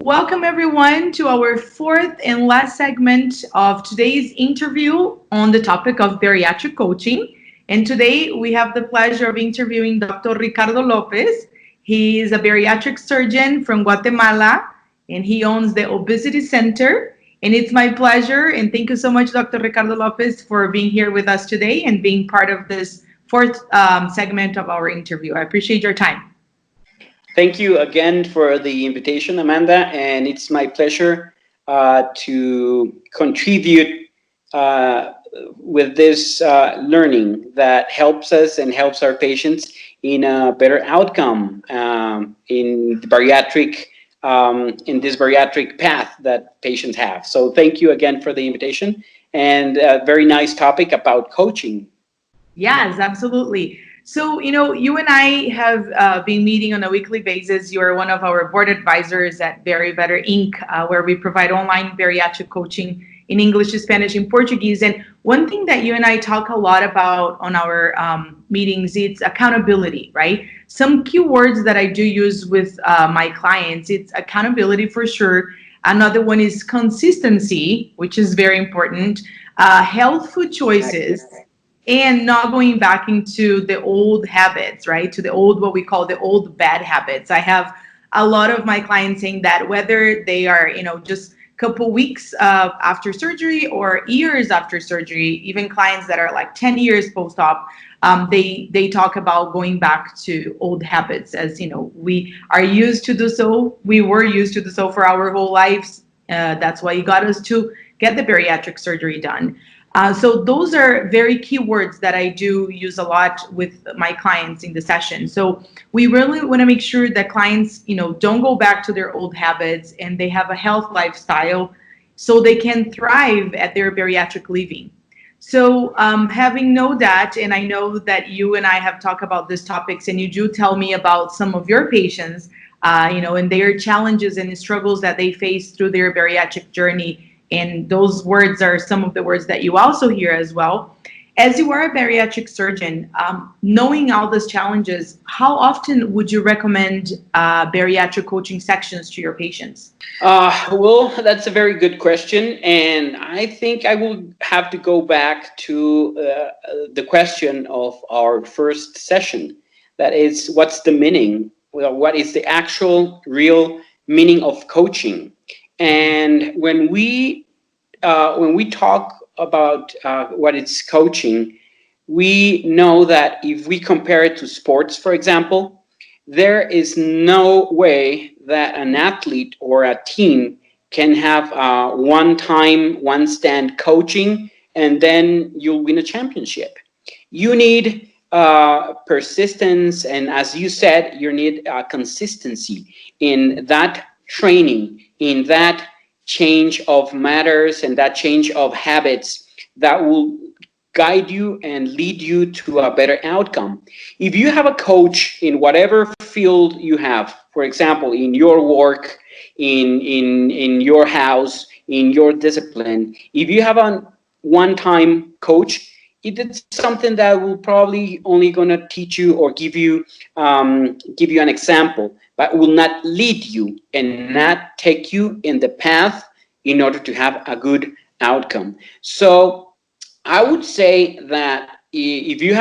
Welcome everyone to our fourth and last segment of today's interview on the topic of bariatric coaching. And today we have the pleasure of interviewing Dr. Ricardo Lopez. He is a bariatric surgeon from Guatemala, and he owns the Obesity Center. And it's my pleasure, and thank you so much, Dr. Ricardo Lopez, for being here with us today and being part of this fourth segment of our interview. I appreciate your time. Thank you again for the invitation, Amanda, and it's my pleasure to contribute with this learning that helps us and helps our patients in a better outcome in the bariatric in this bariatric path that patients have. So thank you again for the invitation, and a very nice topic about coaching. Yes, absolutely. So, you and I have been meeting on a weekly basis. You are one of our board advisors at BariBetter Inc., where we provide online bariatric coaching in English, Spanish, and Portuguese. And one thing that you and I talk a lot about on our meetings, it's accountability, right? Some keywords that I do use with my clients, it's accountability for sure. Another one is consistency, which is very important. Health food choices. And not going back into the old habits, right? To the old, what we call the old bad habits. I have a lot of my clients saying that whether they are, just a couple weeks after surgery or years after surgery, even clients that are like 10 years post-op, they talk about going back to old habits. As we are used to do so. We were used to do so for our whole lives. That's why you got us to get the bariatric surgery done. So those are very key words that I do use a lot with my clients in the session. So we really want to make sure that clients, don't go back to their old habits and they have a health lifestyle so they can thrive at their bariatric living. So having known that, and I know that you and I have talked about these topics, and you do tell me about some of your patients, and their challenges and struggles that they face through their bariatric journey. And those words are some of the words that you also hear as well. As you are a bariatric surgeon, knowing all these challenges, how often would you recommend bariatric coaching sections to your patients? Well, that's a very good question. And I think I will have to go back to the question of our first session. That is, what's the meaning? Well, what is the actual, real meaning of coaching? And when we talk about what is coaching, we know that if we compare it to sports, for example, there is no way that an athlete or a team can have one-time, one-stand coaching and then you'll win a championship. You need persistence, and as you said, you need consistency in that training, in that change of matters and that change of habits that will guide you and lead you to a better outcome. If you have a coach in whatever field you have, for example, in your work, in your house, in your discipline, if you have a one-time coach, it's something that will probably only going to teach you or give you an example, but will not lead you and not take you in the path in order to have a good outcome. So I would say that if you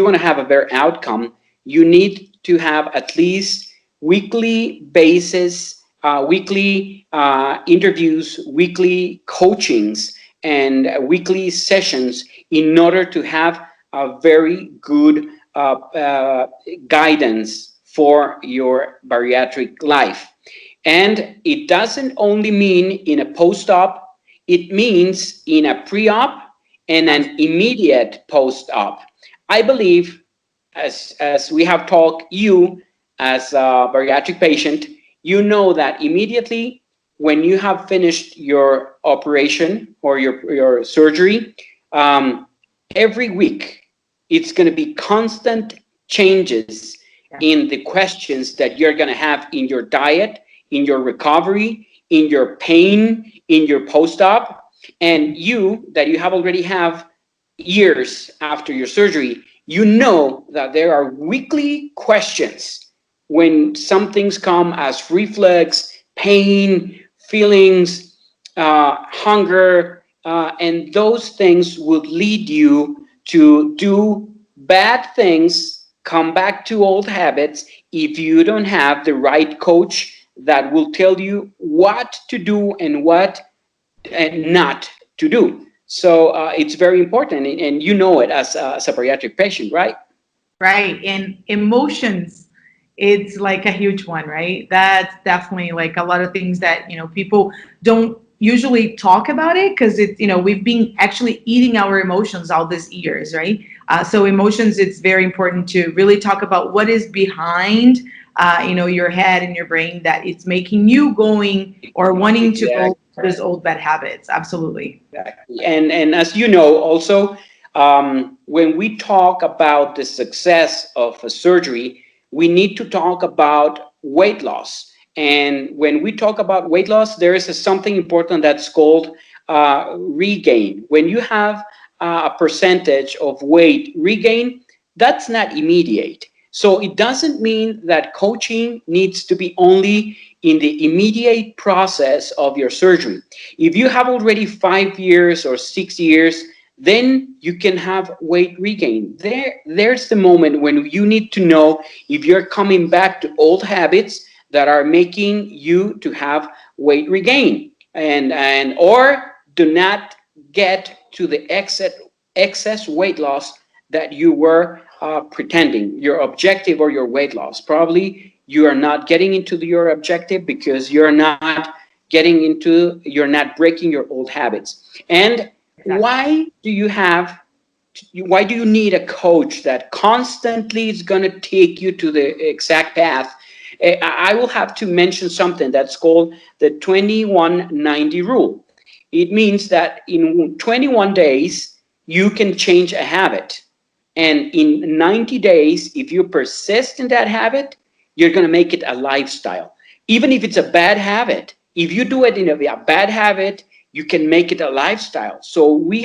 want to have a better outcome, you need to have at least weekly basis, weekly interviews, weekly coachings, and weekly sessions in order to have a very good guidance for your bariatric life. And it doesn't only mean in a post-op, it means in a pre-op and an immediate post-op. I believe, as we have talked, you as a bariatric patient, you know that immediately when you have finished your operation or your surgery, every week it's going to be constant changes in the questions that you're going to have in your diet, in your recovery, in your pain, in your post-op. And you have already have years after your surgery, you know that there are weekly questions when some things come as reflux, pain, feelings, hunger, and those things would lead you to do bad things, come back to old habits if you don't have the right coach that will tell you what to do and what and not to do. So it's very important, and you know it as a bariatric patient, right? Right. And emotions, it's like a huge one, right? That's definitely like a lot of things that, people don't usually talk about it because it's, we've been actually eating our emotions all these years, right? So emotions, it's very important to really talk about what is behind, your head and your brain that it's making you going or wanting to go to those old bad habits. Absolutely. Exactly. And as you know, also, when we talk about the success of a surgery, we need to talk about weight loss. And when we talk about weight loss, there is something important that's called regain. When you have a percentage of weight regain, that's not immediate. So it doesn't mean that coaching needs to be only in the immediate process of your surgery. If you have already 5 years or 6 years, then you can have weight regain. There's the moment when you need to know if you're coming back to old habits that are making you to have weight regain, and or do not get to the excess weight loss that you were pretending your objective or your weight loss. Probably you are not getting into your objective because you're not you're not breaking your old habits. And why do you need a coach that constantly is going to take you to the exact path? I will have to mention something that's called the 2190 rule. It means that in 21 days, you can change a habit. And in 90 days, if you persist in that habit, you're going to make it a lifestyle. Even if it's a bad habit, if you do it in a bad habit, you can make it a lifestyle. So we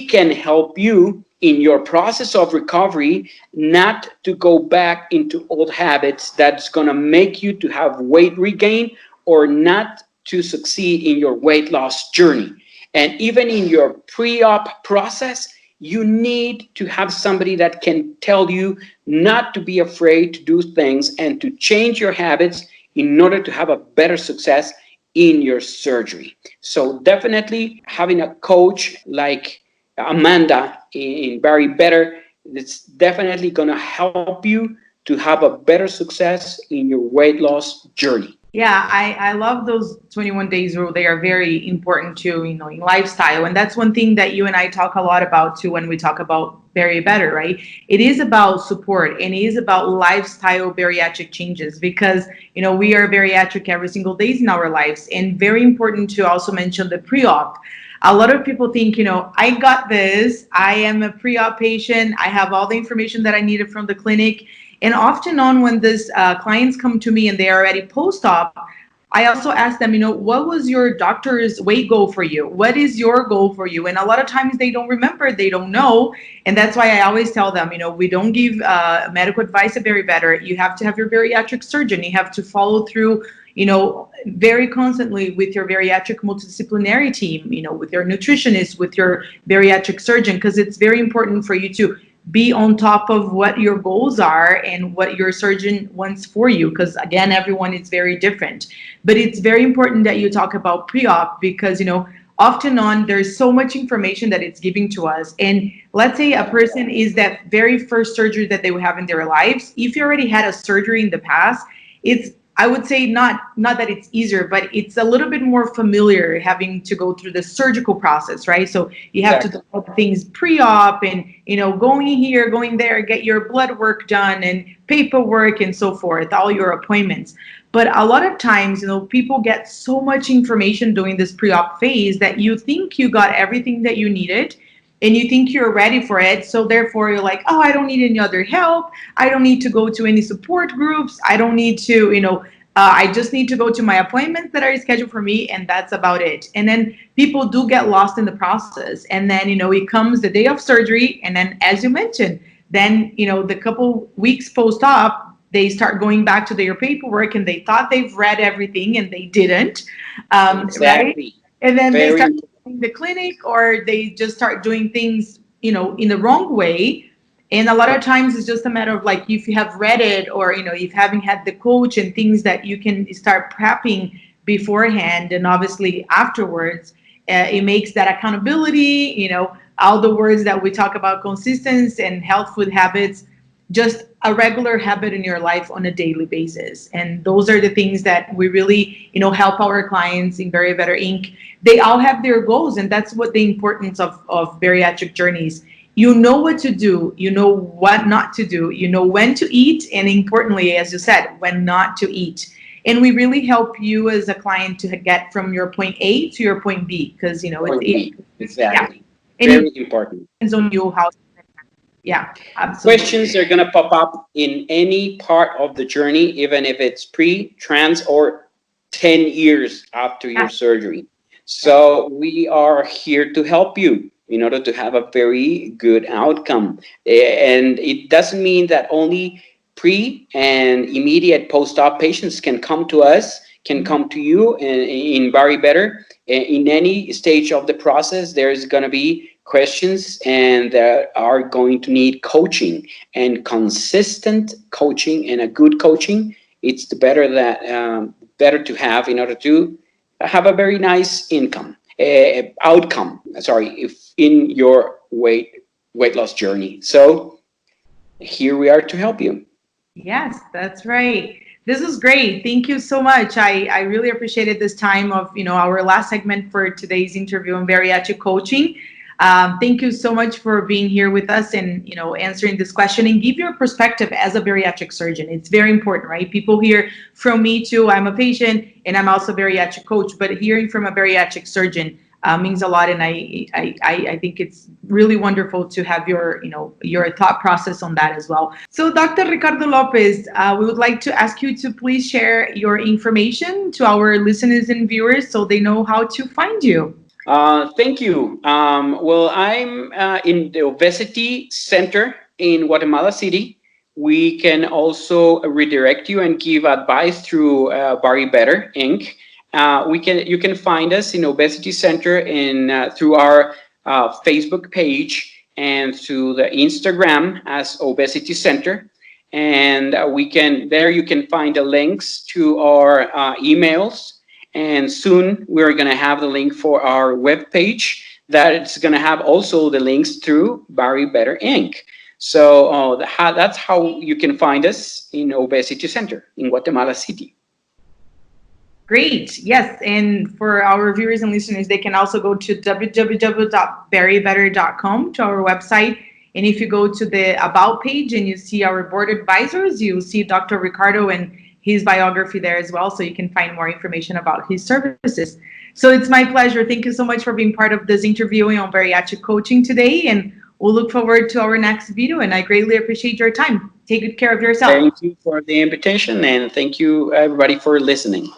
can help you in your process of recovery, not to go back into old habits that's going to make you to have weight regain or not to succeed in your weight loss journey. And even in your pre-op process, you need to have somebody that can tell you not to be afraid to do things and to change your habits in order to have a better success in your surgery. So definitely having a coach like Amanda in BariBetter, it's definitely going to help you to have a better success in your weight loss journey. Yeah, I love those 21 days rule. They are very important too, in lifestyle. And that's one thing that you and I talk a lot about too when we talk about BariBetter, right? It is about support and it is about lifestyle bariatric changes because, we are bariatric every single day in our lives. And very important to also mention the pre-op. A lot of people think, I got this. I am a pre-op patient. I have all the information that I needed from the clinic. And often on when these clients come to me and they are already post-op, I also ask them, what was your doctor's weight goal for you? What is your goal for you? And a lot of times they don't remember, they don't know. And that's why I always tell them, we don't give medical advice at BariBetter. You have to have your bariatric surgeon. You have to follow through, very constantly with your bariatric multidisciplinary team, with your nutritionist, with your bariatric surgeon, because it's very important for you to be on top of what your goals are and what your surgeon wants for you. Because again, everyone is very different. But it's very important that you talk about pre-op because, often on there's so much information that it's giving to us. And let's say a person is that very first surgery that they will have in their lives. If you already had a surgery in the past, I would say not that it's easier, but it's a little bit more familiar having to go through the surgical process, right? So you have to do all the things pre-op and, going here, going there, get your blood work done and paperwork and so forth, all your appointments. But a lot of times, people get so much information during this pre-op phase that you think you got everything that you needed and you think you're ready for it. So therefore you're like, oh, I don't need any other help. I don't need to go to any support groups. I don't need to, I just need to go to my appointments that are scheduled for me. And that's about it. And then people do get lost in the process. And then, it comes the day of surgery. And then, as you mentioned, then, the couple weeks post-op, they start going back to their paperwork and they thought they've read everything and they didn't. Exactly. Right? And then Very they start in the clinic, or they just start doing things, in the wrong way. And a lot of times it's just a matter of like, if you have read it, or, if you haven't had the coach and things that you can start prepping beforehand and obviously afterwards, it makes that accountability, all the words that we talk about, consistency and health food habits, just a regular habit in your life on a daily basis. And those are the things that we really, help our clients in BariBetter Inc. They all have their goals, and that's what the importance of bariatric journeys. You know what to do, you know what not to do, you know when to eat, and importantly, as you said, when not to eat. And we really help you as a client to get from your point A to your point B, because exactly. Yeah. Very important. Depends on you how. Yeah, absolutely. Questions are going to pop up in any part of the journey, even if it's pre, trans, or 10 years after your surgery. So we are here to help you in order to have a very good outcome. And it doesn't mean that only pre and immediate post-op patients can come to us, can come to you in BariBetter. In any stage of the process, there's going to be questions, and are going to need coaching, and consistent coaching, and a good coaching. It's the better to have in order to have a very nice outcome. If in your weight loss journey. So here we are to help you. Yes, that's right. This is great. Thank you so much. I really appreciated this time of, our last segment for today's interview on bariatric coaching. Thank you so much for being here with us and, answering this question and give your perspective as a bariatric surgeon. It's very important, right? People hear from me too. I'm a patient and I'm also a bariatric coach, but hearing from a bariatric surgeon means a lot. And I think it's really wonderful to have your thought process on that as well. So Dr. Ricardo Lopez, we would like to ask you to please share your information to our listeners and viewers so they know how to find you. Thank you. Well, I'm in the Obesity Center in Guatemala City. We can also redirect you and give advice through BariBetter Inc. You can find us in Obesity Center through our Facebook page and through the Instagram as Obesity Center. And you can find the links to our emails. And soon we're going to have the link for our webpage that it's going to have also the links through BariBetter Inc. So that's how you can find us in Obesity Center in Guatemala City. Great. Yes. And for our viewers and listeners, they can also go to www.baribetter.com, to our website. And if you go to the About page and you see our board advisors, you'll see Dr. Ricardo and his biography there as well, so you can find more information about his services. So it's my pleasure. Thank you so much for being part of this interview on bariatric coaching today, and we'll look forward to our next video, and I greatly appreciate your time. Take good care of yourself. Thank you for the invitation, and thank you everybody for listening.